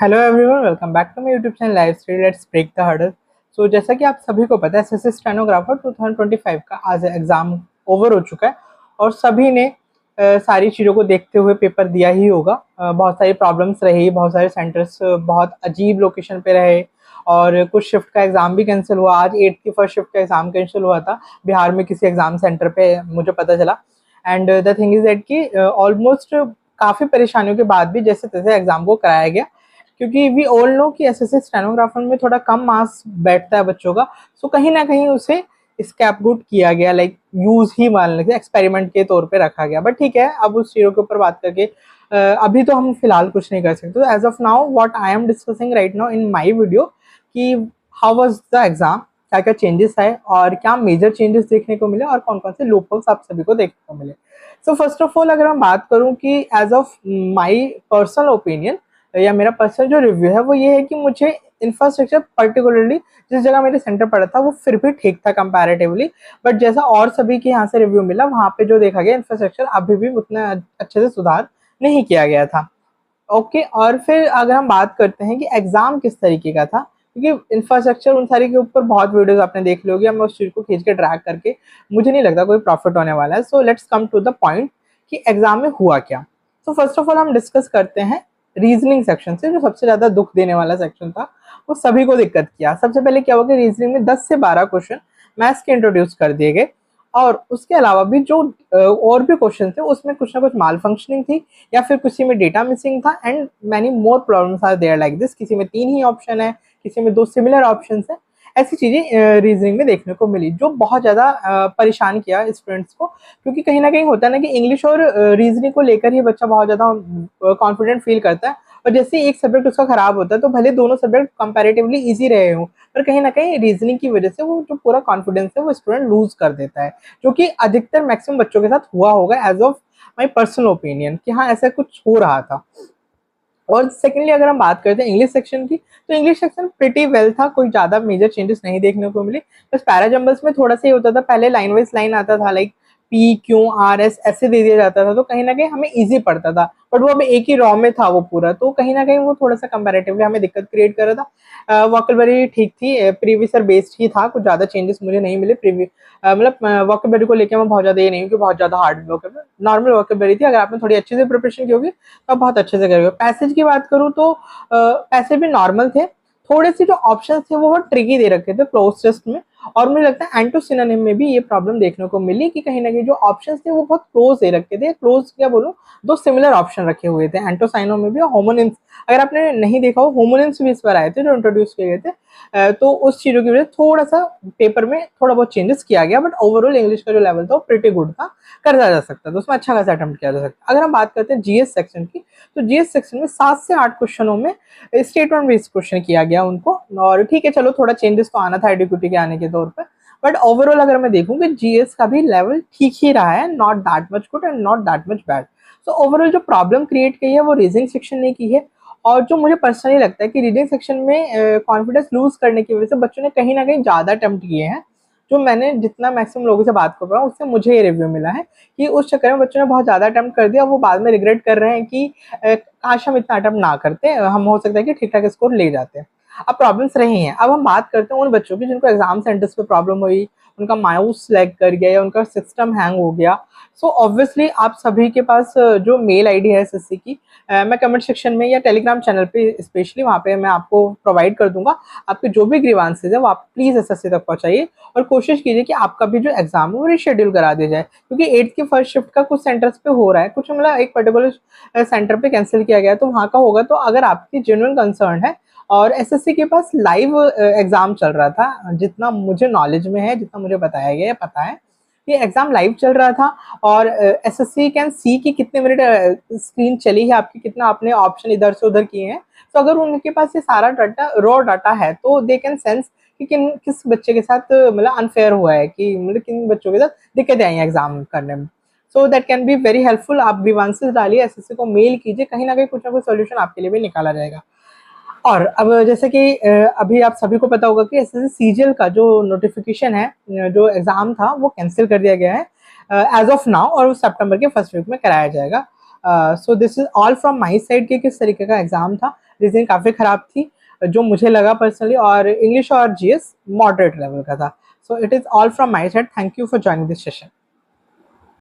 Hello everyone, welcome back to my YouTube channel live study let's break the hurdle. So जैसा कि आप सभी को पता है, एसएससी स्टेनोग्राफर 2025 का आज एग्ज़ाम ओवर हो चुका है और सभी ने सारी चीज़ों को देखते हुए पेपर दिया ही होगा। बहुत सारी प्रॉब्लम्स रही, बहुत सारे सेंटर्स बहुत अजीब लोकेशन पे रहे और कुछ शिफ्ट का एग्ज़ाम भी कैंसिल हुआ। आज 8th की फर्स्ट शिफ्ट का एग्ज़ाम कैंसिल हुआ था बिहार में किसी एग्ज़ाम सेंटर पे, मुझे पता चला। And the thing is that कि ऑलमोस्ट काफ़ी परेशानियों के बाद भी जैसे तैसे एग्ज़ाम को कराया गया, क्योंकि वी ऑल नो कि एसएससी स्टेनोग्राफर में थोड़ा कम मार्क्स बैठता है बच्चों का। सो कहीं ना कहीं उसे स्कैपगुट किया गया, लाइक यूज ही मान लीजिए, एक्सपेरिमेंट के तौर पे रखा गया। बट ठीक है, अब उस चीज़ों के ऊपर बात करके अभी तो हम फिलहाल कुछ नहीं कर सकते। तो as of now what I am discussing right now in my video कि हाउ वाज द एग्जाम, क्या क्या चेंजेस आए और क्या मेजर चेंजेस देखने को मिले और कौन कौन से लूपहोल्स आप सभी को देखने को मिले। सो फर्स्ट ऑफ ऑल अगर मैं बात करूं कि as of my personal opinion या मेरा पर्सनल जो रिव्यू है वो ये है कि मुझे इंफ्रास्ट्रक्चर पर्टिकुलरली जिस जगह मेरे सेंटर पड़ा था वो फिर भी ठीक था कंपैरेटिवली। बट जैसा और सभी के यहाँ से रिव्यू मिला, वहाँ पे जो देखा गया इंफ्रास्ट्रक्चर अभी भी उतना अच्छे से सुधार नहीं किया गया था। ओके, और फिर अगर हम बात करते हैं कि एग्जाम किस तरीके का था, क्योंकि इंफ्रास्ट्रक्चर उन सारी के ऊपर बहुत वीडियोस आपने देख ली होगी, मैं उस चीज़ को खींच के ड्रैग करके मुझे नहीं लगता कोई प्रॉफिट होने वाला है। So let's come to the point कि एग्जाम में हुआ क्या। तो फर्स्ट ऑफ ऑल हम डिस्कस करते हैं रीजनिंग सेक्शन से, जो सबसे ज़्यादा दुख देने वाला सेक्शन था, वो सभी को दिक्कत किया। सबसे पहले क्या हुआ कि रीजनिंग में 10 से 12 क्वेश्चन मैथ्स के इंट्रोड्यूस कर दिए गए और उसके अलावा भी जो और भी क्वेश्चन थे उसमें कुछ ना कुछ माल फंक्शनिंग थी या फिर किसी में डेटा मिसिंग था and many more problems are there like this. किसी में 3 ही ऑप्शन है, किसी में 2 सिमिलर ऑप्शन है। ऐसी चीज़ें रीजनिंग में देखने को मिली, जो बहुत ज़्यादा परेशान किया स्टूडेंट्स को, क्योंकि कहीं ना कहीं होता है ना कि इंग्लिश और रीजनिंग को लेकर ही बच्चा बहुत ज़्यादा कॉन्फिडेंट फील करता है। और जैसे एक सब्जेक्ट उसका खराब होता है तो भले दोनों सब्जेक्ट कंपैरेटिवली इजी रहे हों, पर कहीं ना कहीं रीजनिंग की वजह से वो जो पूरा कॉन्फिडेंस है वो स्टूडेंट लूज कर देता है, जो कि अधिकतर मैक्सिमम बच्चों के साथ हुआ होगा as of my personal opinion कि हाँ ऐसा कुछ हो रहा था। और सेकेंडली अगर हम बात करते हैं इंग्लिश सेक्शन की, तो इंग्लिश सेक्शन प्रिटी वेल था, कोई ज़्यादा मेजर चेंजेस नहीं देखने को मिले। बस पैराजम्बल्स में थोड़ा सा ही होता था, पहले लाइन वाइज लाइन आता था, like P Q R S ऐसे दे दिया जाता था, तो कहीं ना कहीं हमें इजी पड़ता था। बट वो अब एक ही रॉ में था वो पूरा, तो कहीं ना कहीं वो थोड़ा सा कंपैरेटिवली हमें दिक्कत क्रिएट कर रहा था। वोकैबुलरी ठीक थी, प्रीवियस ईयर बेस्ड ही था, कुछ ज़्यादा चेंजेस मुझे नहीं मिले। मतलब वोकैबुलरी को लेकर मैं बहुत ज़्यादा ये नहीं हूँ कि बहुत ज़्यादा हार्ड वोकैबुलरी, नॉर्मल वोकैबुलरी थी। अगर आपने थोड़ी अच्छे से प्रिपरेशन की होगी तो आप बहुत अच्छे से करोगे। पैसेज की बात करूँ तो पैसेज भी नॉर्मल थे, थोड़े से जो ऑप्शन थे वो बहुत ट्रिकी दे रखे थे क्लोज टेस्ट में। और मुझे लगता है एंटो सिनोनिम में भी ये प्रॉब्लम देखने को मिली कि कहीं ना कहीं जो ऑप्शंस थे वो बहुत क्लोज दे रखे थे। क्लोज क्या बोलूँ, दो सिमिलर ऑप्शन रखे हुए थे एंटोसाइनो में भी और होमोनिम्स। अगर आपने नहीं देखा हो, होमोनिम्स भी इस बार आए थे जो इंट्रोड्यूस किए गए थे। तो उस चीज़ों की वजह से थोड़ा सा पेपर में थोड़ा बहुत चेंजेस किया गया, बट ओवरऑल इंग्लिश का जो लेवल था वो प्रिटी गुड था, करा जा सकता था, उसमें अच्छा खासा अटेम्प्ट किया जा सकता। अगर हम बात करते हैं जीएस सेक्शन की, तो जीएस सेक्शन में 7 से 8 क्वेश्चनों में स्टेटमेंट बेस्ड क्वेश्चन किया गया उनको। और ठीक है, चलो थोड़ा चेंजेस तो आना था एडिक्यूटी के आने के तौर पर, बट ओवरऑल अगर मैं देखूं कि जीएस का भी लेवल ठीक ही रहा है, not that much good and not that much bad. So overall जो प्रॉब्लम क्रिएट की है वो रीजनिंग सेक्शन ने की है। और जो मुझे पर्सनली लगता है कि रीडिंग सेक्शन में कॉन्फिडेंस लूज करने की वजह से बच्चों ने कहीं ना कहीं ज़्यादा अटेम्प्ट किए हैं। जो मैंने जितना मैक्सिमम लोगों से बात कर रहा हूँ उससे मुझे ये रिव्यू मिला है कि उस चक्कर में बच्चों ने बहुत ज़्यादा अटेम्प्ट कर दिया, वो बाद में रिग्रेट कर रहे हैं कि काश हम इतना अटेम्प्ट ना करते, हम हो सकता है कि ठीक ठाक स्कोर ले जाते हैं। अब प्रॉब्लम्स रही हैं, अब हम बात करते हैं उन बच्चों की जिनको एग्जाम सेंटर्स पे प्रॉब्लम हुई, उनका माउस लैग कर गया या उनका सिस्टम हैंग हो गया। सो ऑब्वियसली आप सभी के पास जो मेल आईडी है एसएससी की, मैं कमेंट सेक्शन में या टेलीग्राम चैनल पे स्पेशली वहाँ पे मैं आपको प्रोवाइड कर दूंगा। आपके जो भी ग्रीवांसेज है वो आप प्लीज़ एसएससी तक पहुँचाइए और कोशिश कीजिए कि आपका भी जो एग्जाम है वो रिशेड्यूल करा दिया जाए, क्योंकि 8th की फर्स्ट शिफ्ट का कुछ सेंटर्स पे हो रहा है, कुछ मतलब एक पर्टिकुलर सेंटर पे कैंसिल किया गया तो वहाँ का होगा। तो अगर आपकी जेन्युइन कंसर्न है और एसएससी के पास लाइव एग्जाम चल रहा था, जितना मुझे नॉलेज में है, जितना मुझे बताया गया है, पता है ये एग्जाम लाइव चल रहा था और एसएससी कैन सी कि कितने मिनट स्क्रीन चली है आपकी, कितना आपने ऑप्शन इधर से उधर किए हैं। तो अगर उनके पास ये सारा डाटा रॉ डाटा है तो दे कैन सेंस कि किस बच्चे के साथ मतलब अनफेयर हुआ है, कि मतलब किन बच्चों के साथ दिक्कतें आई हैं एग्जाम करने में। So that can be very helpful. आप ग्रीवांसेस डालिए, एसएससी को मेल कीजिए, कहीं ना कहीं कुछ ना कुछ सोल्यूशन आपके लिए भी निकाला जाएगा। और अब जैसे कि अभी आप सभी को पता होगा कि एसएससी सीजीएल का जो नोटिफिकेशन है, जो एग्जाम था वो कैंसिल कर दिया गया है एज ऑफ नाउ, और सितंबर के फर्स्ट वीक में कराया जाएगा। So this is all from my side कि किस तरीके का एग्जाम था। रीजनिंग काफ़ी ख़राब थी जो मुझे लगा पर्सनली, और इंग्लिश और जीएस मॉडरेट लेवल का था। So it is all from my side. Thank you for joining this session.